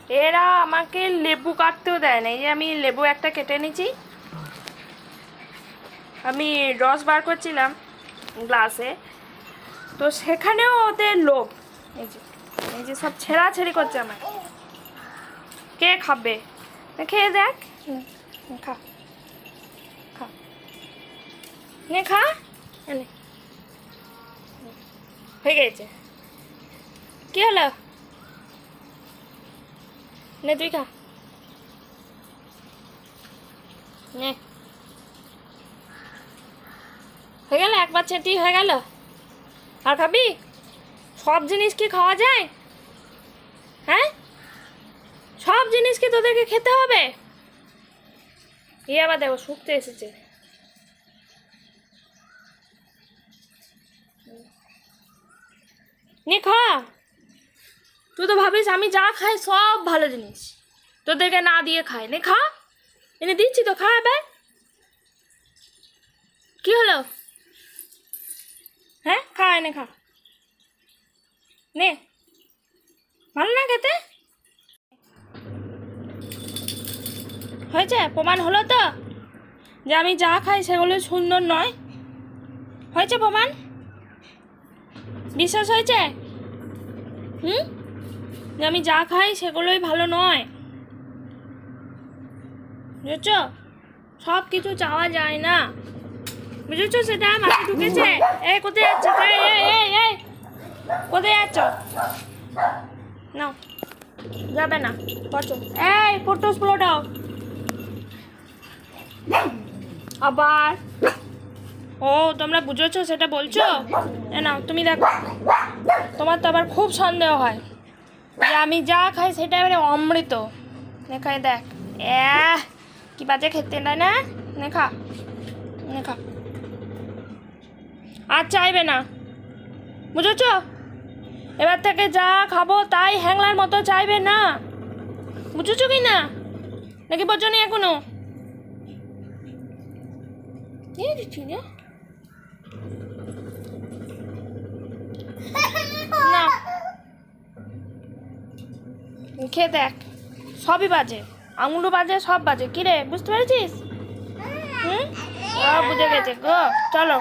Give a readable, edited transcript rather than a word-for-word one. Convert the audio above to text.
এরা আমাকে লেবু কাটতেও দেয় না। এই যে আমি লেবু একটা কেটে নিয়েছি, আমি রস বার করছিলাম গ্লাসে, তো সেখানেও ওদের লোভ। এই যে সব ছেঁড়াছেড়ি করছে আমার। কে খাবে? খেয়ে দেখ, খা খা, নে খা, এনে হয়ে গেছে। কি হলো? নে তুই খা, নে হয়ে গেল, একবার চেটি হয়ে গেল। আর খাবি? সব জিনিস কি খাওয়া যায়? হ্যাঁ, সব জিনিস কি তোদেরকে খেতে হবে? এই আবার দেখো শুকতে এসেছে। নে খা। তুই তো ভাবিস আমি যা খাই সব ভালো জিনিস, তোদেরকে না দিয়ে খাই। নে খা, এনে দিচ্ছি তো, খা এবার। কি হলো? হ্যাঁ, খা, এনে খা, নে। ভালো না খেতে? হয়েছে? প্রমাণ হলো তো যে আমি যা খাই সেগুলো সুন্দর নয়? হয়েছে প্রমাণ? বিশ্বাস হয়েছে? যে আমি যা খাই সেগুলোই ভালো নয়, বুঝেছ? সব কিছু চাওয়া যায় না, বুঝেছ? সেটা মাথায় ঢুকেছে? এই কোথায় যাচ্ছ? এই কোথায় যাচ্ছ? না, যাবে না, পড়ছো। এই ফটোস পুরোটাও আবার। ও, তোমরা বুঝেছো সেটা বলছো? এ নাও তুমি দেখো, তোমার তো আবার খুব সন্দেহ হয় যে আমি যা খাই সেটা এবারে অমৃত। খাই দেখ, কি বাজে খেতে না না। নে খা, নে খা। আর চাইবে না, বুঝেছ? এবার থেকে যা খাবো তাই হ্যাংলার মতো চাইবে না, বুঝেছো কি না? নাকি বোঝো নি এখনো? না, খেয়ে দেখ, সবই বাজে, আঙুলও বাজে, সব বাজে। কিরে, বুঝতে পেরেছিস? বুঝে গেছে গো, চলো।